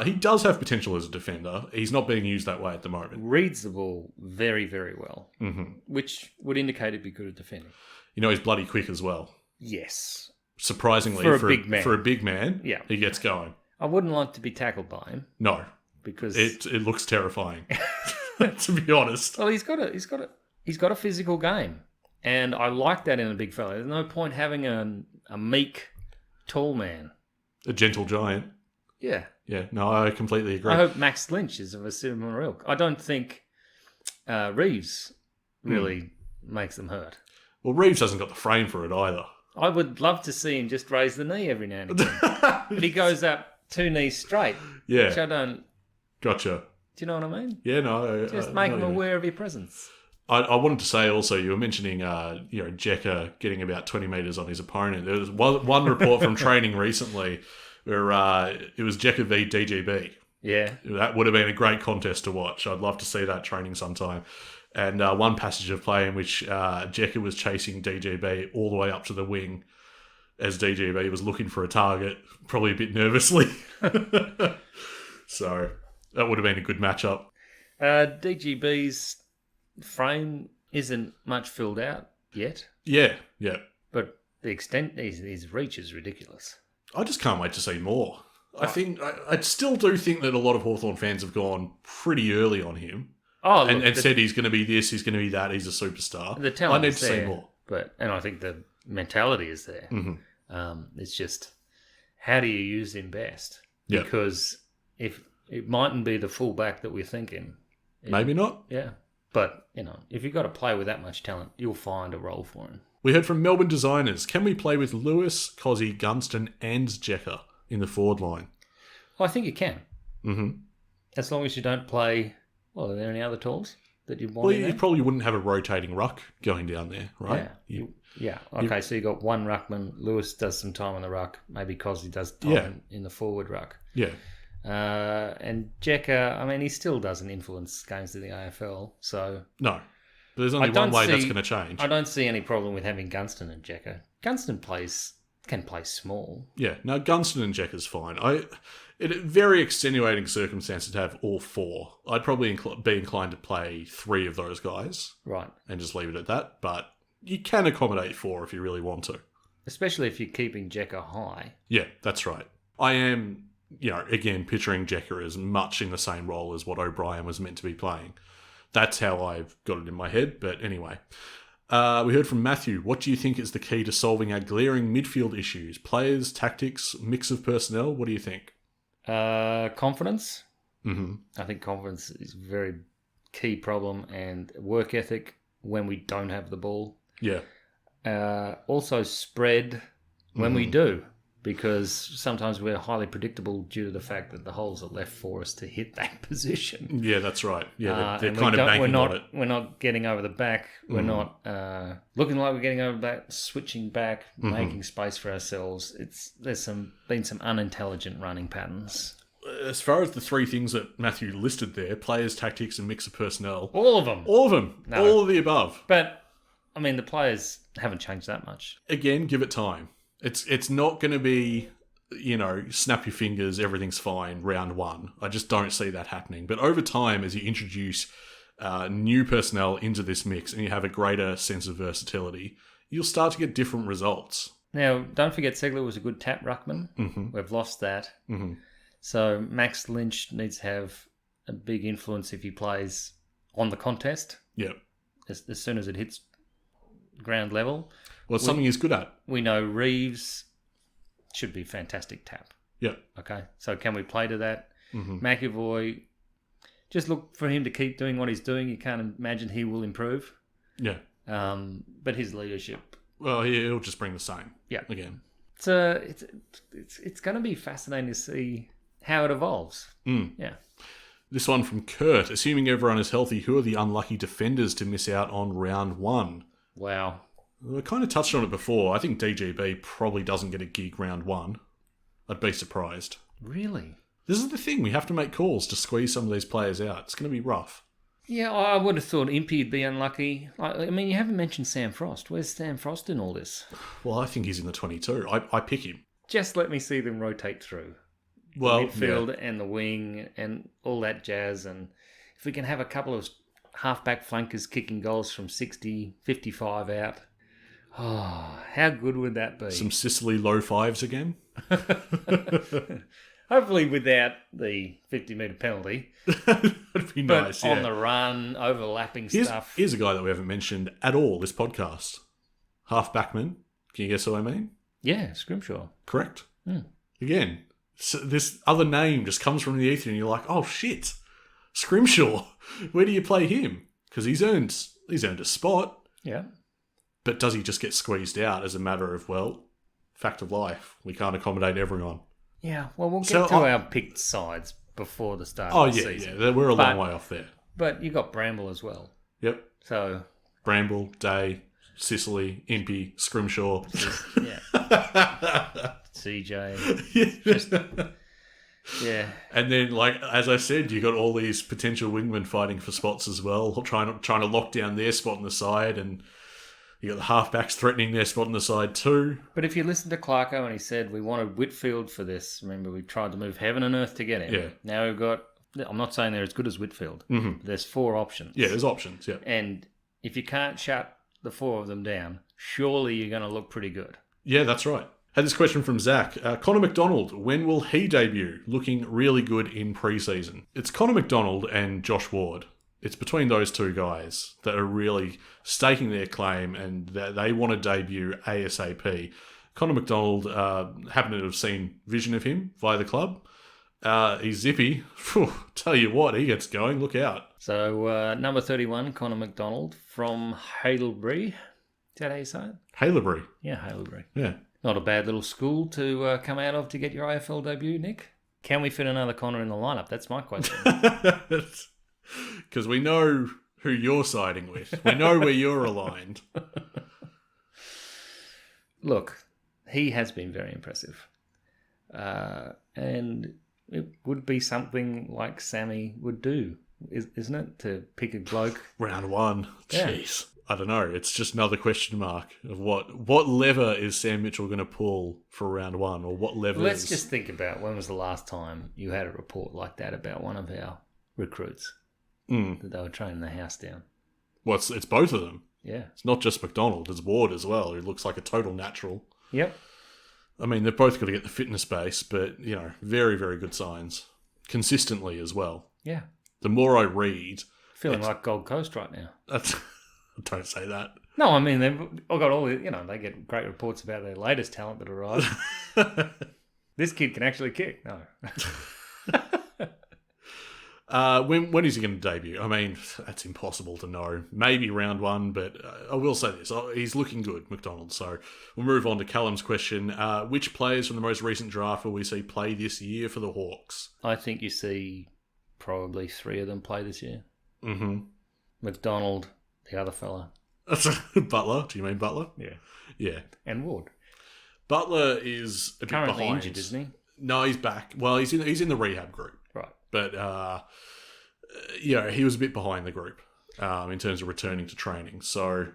He does have potential as a defender. He's not being used that way at the moment. Reads the ball very, very well, which would indicate he'd be good at defending. He's bloody quick as well. Yes. Surprisingly, for a big man, he gets going. I wouldn't like to be tackled by him. No. Because... It looks terrifying, to be honest. Well, he's got a physical game. And I like that in a big fella. There's no point having a meek, tall man. A gentle giant. Yeah. Yeah, no, I completely agree. I hope Max Lynch is of a similar ilk. I don't think Reeves really makes them hurt. Well, Reeves hasn't got the frame for it either. I would love to see him just raise the knee every now and again. But he goes up 2 knees straight. Yeah. Which I don't... Gotcha. Do you know what I mean? Yeah, no. Just make him aware of your presence. I wanted to say also, you were mentioning, Jekka getting about 20 metres on his opponent. There was one report from training recently where it was Jekka v DGB. Yeah. That would have been a great contest to watch. I'd love to see that training sometime. And one passage of play in which Jekka was chasing DGB all the way up to the wing as DGB was looking for a target, probably a bit nervously. So that would have been a good matchup. DGB's frame isn't much filled out yet. Yeah. But the extent his reach is ridiculous. I just can't wait to see more. I still do think that a lot of Hawthorn fans have gone pretty early on him. Oh, and said he's going to be this, he's going to be that, he's a superstar. The talent I need is to there, see more. And I think the mentality is there. Mm-hmm. It's just, how do you use him best? Yep. Because if it mightn't be the fullback that we're thinking. Maybe not. Yeah. But, if you've got to play with that much talent, you'll find a role for him. We heard from Melbourne Designers. Can we play with Lewis, Cozzy, Gunston and Jekka in the forward line? Well, I think you can. Mm-hmm. As long as you don't play... Well, are there any other tools that you'd want? Well, you probably wouldn't have a rotating ruck going down there, right? Yeah. Okay, so you got one ruckman. Lewis does some time on the ruck. Maybe Cosby does time in the forward ruck. Yeah. And Jekka, I mean, he still doesn't influence games of the AFL, so... No. But there's only one way that's going to change. I don't see any problem with having Gunston and Jekka. Gunston can play small. Yeah, no, Gunston and Jekka's fine. In very extenuating circumstances to have all four. I'd probably be inclined to play 3 of those guys. Right. And just leave it at that. But you can accommodate 4 if you really want to. Especially if you're keeping Jekka high. Yeah, that's right. I am, again, picturing Jekka as much in the same role as what O'Brien was meant to be playing. That's how I've got it in my head. But anyway, we heard from Matthew. What do you think is the key to solving our glaring midfield issues? Players, tactics, mix of personnel? What do you think? Confidence. Mm-hmm. I think confidence is a very key problem, and work ethic when we don't have the ball. Yeah. Also spread when we do, because sometimes we're highly predictable due to the fact that the holes are left for us to hit that position. Yeah, that's right. Yeah, they're kind of banking on it. We're not getting over the back. We're not looking like we're getting over the back, switching back, making space for ourselves. There's been some unintelligent running patterns. As far as the 3 things that Matthew listed there, players, tactics, and mix of personnel. All of them. All of them. No. All of the above. But, I mean, the players haven't changed that much. Again, give it time. It's not going to be, snap your fingers, everything's fine, round 1. I just don't see that happening. But over time, as you introduce new personnel into this mix and you have a greater sense of versatility, you'll start to get different results. Now, don't forget Segler was a good tap ruckman. Mm-hmm. We've lost that. Mm-hmm. So Max Lynch needs to have a big influence if he plays on the contest. Yeah. As soon as it hits ground level. Well, it's something he's good at. We know Reeves should be fantastic tap. Yeah. Okay. So can we play to that? Mm-hmm. McAvoy, just look for him to keep doing what he's doing. You can't imagine he will improve. Yeah. But his leadership. Well, he'll just bring the same. Yeah. Again. It's going to be fascinating to see how it evolves. Yeah. This one from Kurt. Assuming everyone is healthy, who are the unlucky defenders to miss out on round 1? Wow. We kind of touched on it before. I think DGB probably doesn't get a gig round 1. I'd be surprised. Really? This is the thing. We have to make calls to squeeze some of these players out. It's going to be rough. Yeah, I would have thought Impey would be unlucky. I mean, you haven't mentioned Sam Frost. Where's Sam Frost in all this? Well, I think he's in the 22. I pick him. Just let me see them rotate through. Well, the midfield and the wing and all that jazz. And if we can have a couple of halfback flankers kicking goals from 60, 55 out. Oh, how good would that be? Some Sicily low 5s again. Hopefully without the 50-metre penalty. That'd be nice, on the run, overlapping stuff. Here's a guy that we haven't mentioned at all this podcast. Half-backman. Can you guess who I mean? Yeah, Scrimshaw. Correct. Again, so this other name just comes from the ether and you're like, oh shit, Scrimshaw. Where do you play him? Because he's earned a spot. Yeah. But does he just get squeezed out as a matter of, fact of life? We can't accommodate everyone. Yeah, well, we'll get to our picked sides before the start of the season. Yeah, we're a long way off there. But you got Bramble as well. Yep. So Bramble, Day, Sicily, Impey, Scrimshaw. Yeah. CJ. Yeah. And then, as I said, you got all these potential wingmen fighting for spots as well, trying to lock down their spot on the side, and you got the halfbacks threatening their spot on the side too. But if you listen to Clarko and he said we wanted Whitfield for this, remember we tried to move heaven and earth to get him. Yeah. Now we've got, I'm not saying they're as good as Whitfield. Mm-hmm. There's 4 options. Yeah, there's options, yeah. And if you can't shut the 4 of them down, surely you're going to look pretty good. Yeah, that's right. Had this question from Zach. Conor Mcdonald, when will he debut? Looking really good in pre-season. It's Conor Mcdonald and Josh Ward. It's between those 2 guys that are really staking their claim and that they want to debut ASAP. Conor McDonald happened to have seen vision of him via the club. He's zippy. Phew, tell you what, he gets going. Look out. So, number 31, Conor McDonald from Haileybury. Is that how you say it? Haileybury. Yeah, Haileybury. Yeah. Not a bad little school to come out of to get your AFL debut, Nick. Can we fit another Conor in the lineup? That's my question. Because we know who you're siding with. We know where you're aligned. Look, he has been very impressive. And it would be something like Sammy would do, isn't it? To pick a bloke. Round one. Yeah. Jeez. I don't know. It's just another question mark of what lever is Sam Mitchell going to pull for round one, or what lever Let's just think about when was the last time you had a report like that about one of our recruits that they were training the house down. Well, it's both of them. Yeah. It's not just McDonald. It's Ward as well, who looks like a total natural. Yep. I mean, they've both got to get the fitness base, but, very, very good signs. Consistently as well. Yeah. The more I read... Feeling like Gold Coast right now. Don't say that. No, I mean, they've got all the, they get great reports about their latest talent that arrived. This kid can actually kick. No. When is he going to debut? I mean, that's impossible to know. Maybe round one, but I will say this. He's looking good, McDonald. So we'll move on to Callum's question. Which players from the most recent draft will we see play this year for the Hawks? I think you see probably 3 of them play this year. Mm-hmm. McDonald, the other fella. Butler? Do you mean Butler? Yeah. Yeah. And Ward. Butler is a bit Currently behind. injured, isn't he? No, he's back. Well, he's in the rehab group. Right. But, he was a bit behind the group in terms of returning to training. So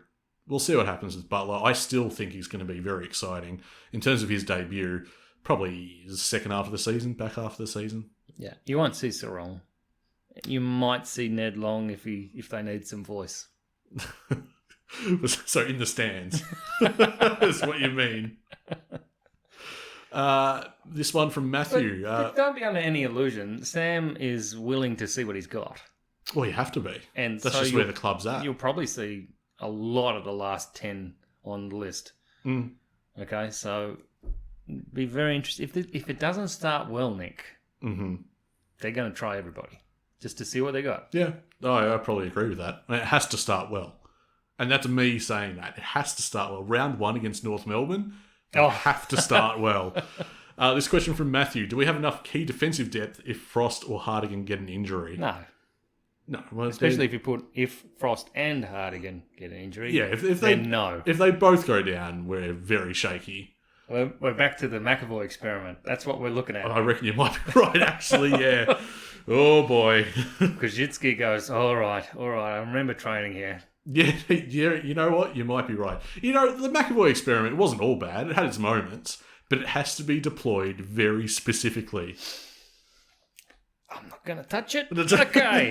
we'll see what happens with Butler. I still think he's going to be very exciting. In terms of his debut, probably the second half of the season, back half of the season. Yeah. You won't see Sarong. You might see Ned Long if they need some voice. So in the stands. That's what you mean. This one from Matthew. But don't be under any illusion. Sam is willing to see what he's got. Well, you have to be. And that's so just where the club's at. You'll probably see a lot of the last 10 on the list. Mm. Okay, so be very interested. If it doesn't start well, Nick, they're going to try everybody just to see what they got. Yeah, I probably agree with that. I mean, it has to start well. And that's me saying that. It has to start well. Round one against North Melbourne, have to start well. This question from Matthew. Do we have enough key defensive depth if Frost or Hardigan get an injury? No. Well, especially if Frost and Hardigan get an injury. Yeah, if they no. If they both go down, we're very shaky. We're back to the McAvoy experiment. That's what we're looking at. I reckon you might be right, actually, yeah. Oh, boy. Kozitzki goes, all right, I remember training here. Yeah, you know what? You might be right. The McAvoy experiment wasn't all bad. It had its moments, but it has to be deployed very specifically. I'm not going to touch it. Okay.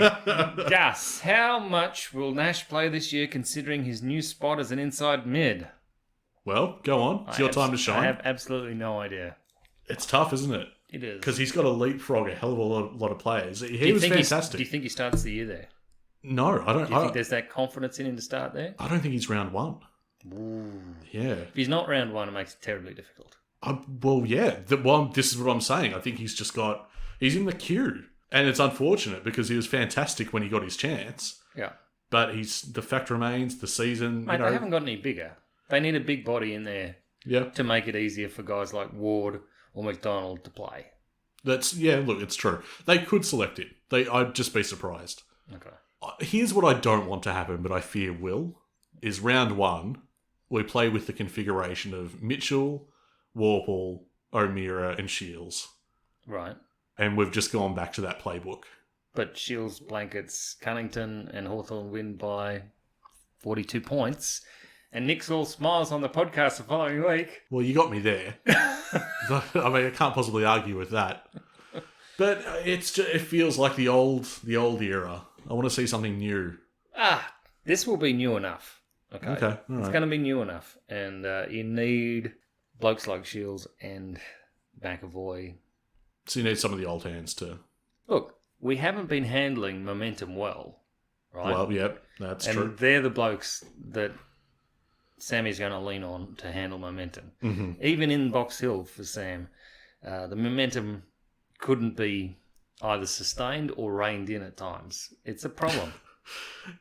Gus, how much will Nash play this year considering his new spot as an inside mid? Well, go on. It's your time to shine. I have absolutely no idea. It's tough, isn't it? It is. Because he's got to leapfrog a hell of a lot of players. He was fantastic. Do you think he starts the year there? No, I don't. Do you think there's that confidence in him to start there? I don't think he's round one. Ooh. Yeah. If he's not round one, it makes it terribly difficult. Well, yeah. This is what I'm saying. I think he's in the queue. And it's unfortunate because he was fantastic when he got his chance. Yeah. But the fact remains, the season... Mate, they haven't got any bigger. They need a big body in there to make it easier for guys like Ward or McDonald to play. Look, it's true. They could select it. I'd just be surprised. Okay. Here's what I don't want to happen, but I fear will, is round one, we play with the configuration of Mitchell, Warple, O'Meara and Shields. Right. And we've just gone back to that playbook. But Shields blankets Cunnington and Hawthorn win by 42 points. And Nick's all smiles on the podcast the following week. Well, you got me there. I mean, I can't possibly argue with that. But it feels like the old era. I want to see something new. This will be new enough. Okay. All right. It's going to be new enough. And you need blokes like Shields and McAvoy. So you need some of the old hands too. Look, we haven't been handling momentum well, right? Well, yep, that's true. And they're the blokes that Sammy's going to lean on to handle momentum. Mm-hmm. Even in Box Hill for Sam, the momentum couldn't be either sustained or reined in at times. It's a problem.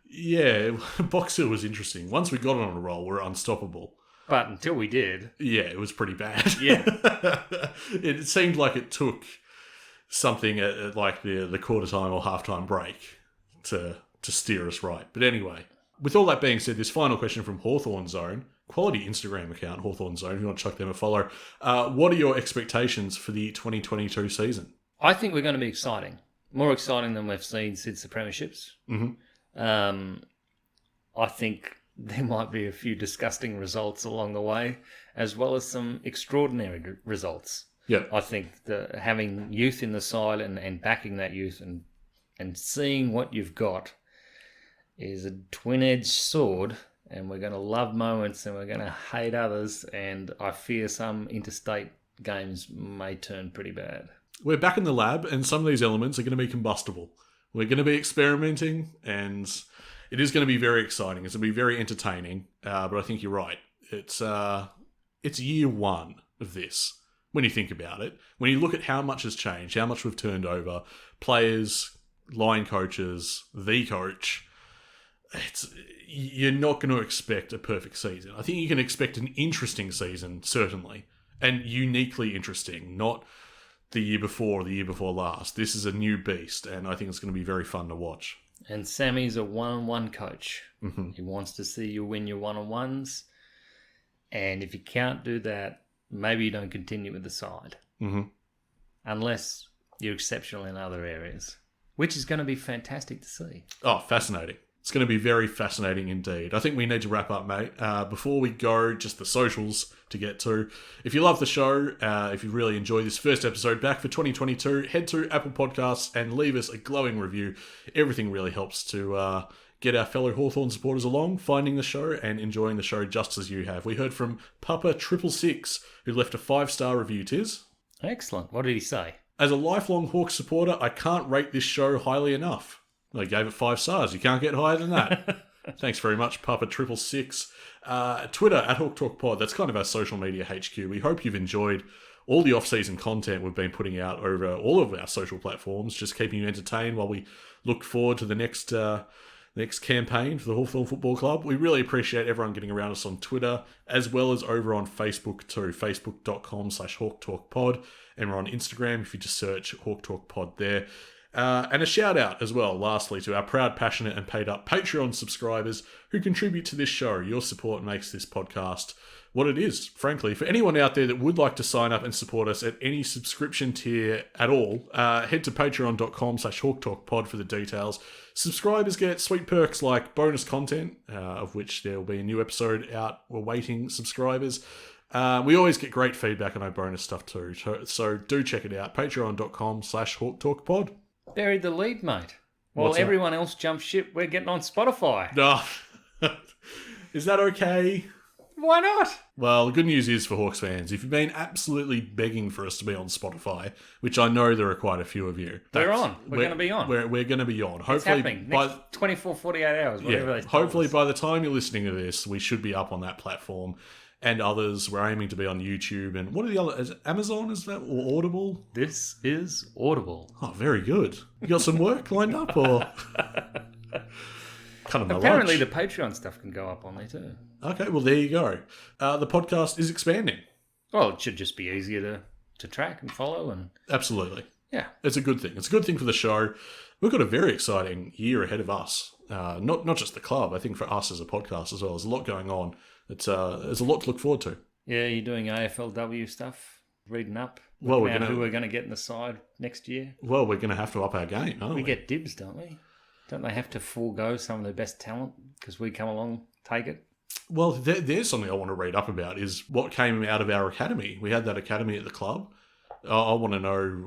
Yeah, Box Hill was interesting. Once we got on a roll, we were unstoppable. But until we did... Yeah, it was pretty bad. Yeah. It seemed like it took something at like the quarter time or half-time break to steer us right. But anyway, with all that being said, this final question from Hawthorn Zone, quality Instagram account, Hawthorn Zone, if you want to chuck them a follow. What are your expectations for the 2022 season? I think we're going to be exciting. More exciting than we've seen since the premierships. Mm-hmm. I think there might be a few disgusting results along the way, as well as some extraordinary results. Yeah. I think having youth in the side and backing that youth and seeing what you've got is a twin-edged sword, and we're going to love moments and we're going to hate others, and I fear some interstate games may turn pretty bad. We're back in the lab, and some of these elements are going to be combustible. We're going to be experimenting, and it is going to be very exciting. It's going to be very entertaining, but I think you're right. It's year one of this. When you think about it, when you look at how much has changed, how much we've turned over, players, line coaches, the coach, you're not going to expect a perfect season. I think you can expect an interesting season, certainly, and uniquely interesting, not the year before or the year before last. This is a new beast, and I think it's going to be very fun to watch. And Sammy's a one-on-one coach. Mm-hmm. He wants to see you win your one-on-ones, and if you can't do that, maybe you don't continue with the side. Mm-hmm. Unless you're exceptional in other areas, which is going to be fantastic to see. Oh, fascinating. It's going to be very fascinating indeed. I think we need to wrap up, mate. Before we go, just the socials to get to. If you love the show, if you really enjoy this first episode back for 2022, head to Apple Podcasts and leave us a glowing review. Everything really helps to get our fellow Hawthorn supporters along, finding the show and enjoying the show just as you have. We heard from Papa666, who left a 5-star review, Tiz. Excellent. What did he say? As a lifelong Hawks supporter, I can't rate this show highly enough. I gave it 5 stars. You can't get higher than that. Thanks very much, Papa666. Twitter, @HawkTalkPod. That's kind of our social media HQ. We hope you've enjoyed all the off-season content we've been putting out over all of our social platforms, just keeping you entertained while we look forward to the next campaign for the Hawthorn Football Club. We really appreciate everyone getting around us on Twitter, as well as over on Facebook too, facebook.com/HawkTalkPod. And we're on Instagram if you just search HawkTalkPod there. And a shout out as well, lastly, to our proud, passionate and paid up Patreon subscribers who contribute to this show. Your support makes this podcast what it is, frankly. For anyone out there that would like to sign up and support us at any subscription tier at all, head to patreon.com/HawkTalkPod for the details. Subscribers get sweet perks like bonus content, of which there will be a new episode out awaiting subscribers. We always get great feedback on our bonus stuff too, so do check it out, patreon.com/HawkTalkPod. Buried the lead, mate. While everyone else jumped ship, we're getting on Spotify. No. Is that okay? Why not? Well, the good news is for Hawks fans, if you've been absolutely begging for us to be on Spotify, which I know there are quite a few of you. We're on. We're going to be on. We're going to be on. It's hopefully happening. Next 24, 48 hours, whatever they tell hopefully us. by the time you're listening to this, we should be up on that platform. And others, we're aiming to be on YouTube. And what are the other? Is it Amazon, is that? Or Audible? This is Audible. Oh, very good. You got some work lined up, or? Kind of my Apparently lunch. the Patreon stuff can go up on there too. Okay, well, there you go. The podcast is expanding. Well, it should just be easier to track and follow. And Absolutely. yeah. It's a good thing. It's a good thing for the show. We've got a very exciting year ahead of us. Not just the club, I think for us as a podcast as well. There's a lot going on. There's a lot to look forward to. Yeah, you're doing AFLW stuff, reading up. Well, Looking at who we're going to get in the side next year. Well, we're going to have to up our game, aren't we? We get dibs, don't we? Don't they have to forego some of their best talent because we come along, take it? Well, there's something I want to read up about is what came out of our academy. We had that academy at the club. I want to know,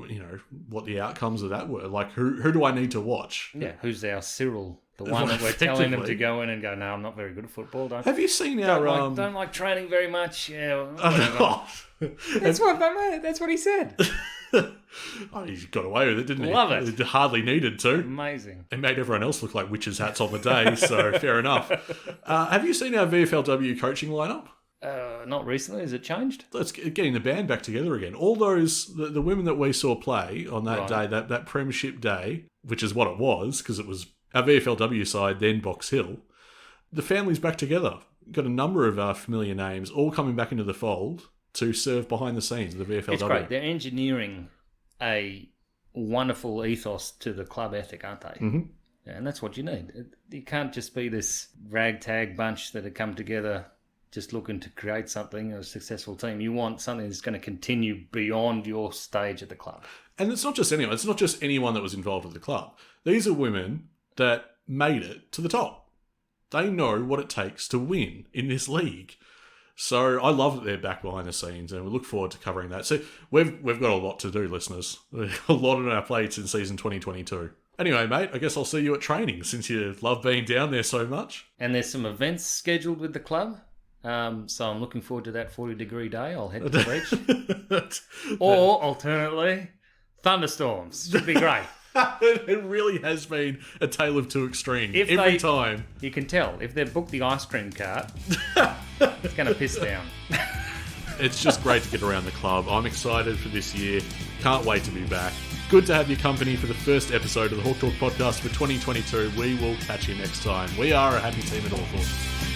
what the outcomes of that were. Like, who do I need to watch? Yeah, who's our Cyril? The one that we're telling them to go in and go, no, I'm not very good at football. Have you seen our... Don't like training very much. Yeah, Oh, that's what he said. oh, he got away with it, didn't he? Love it. It hardly needed to. Amazing. It made everyone else look like witches' hats on the day, so fair enough. Have you seen our VFLW coaching lineup? Not recently. Has it changed? It's getting the band back together again. All those, the women that we saw play on that day, that premiership day, which is what it was, because it was our VFLW side, then Box Hill, the family's back together. Got a number of familiar names all coming back into the fold to serve behind the scenes of the VFLW. It's great. They're engineering a wonderful ethos to the club ethic, aren't they? Mm-hmm. Yeah, and that's what you need. You can't just be this ragtag bunch that have come together just looking to create something, a successful team. You want something that's going to continue beyond your stage at the club. And it's not just anyone. It's not just anyone that was involved with the club. These are women that made it to the top. They know what it takes to win in this league. So I love that they're back behind the scenes, and we look forward to covering that. So we've got a lot to do, listeners. A lot on our plates in season 2022. Anyway, mate, I guess I'll see you at training since you love being down there so much. And there's some events scheduled with the club. So I'm looking forward to that 40-degree day. I'll head to the beach. Or, alternately, thunderstorms. Should be great. It really has been a tale of two extremes. Every time. You can tell. If they've booked the ice cream cart, it's going to piss down. It's just great to get around the club. I'm excited for this year. Can't wait to be back. Good to have your company for the first episode of the Hawk Talk podcast for 2022. We will catch you next time. We are a happy team at Hawthorn.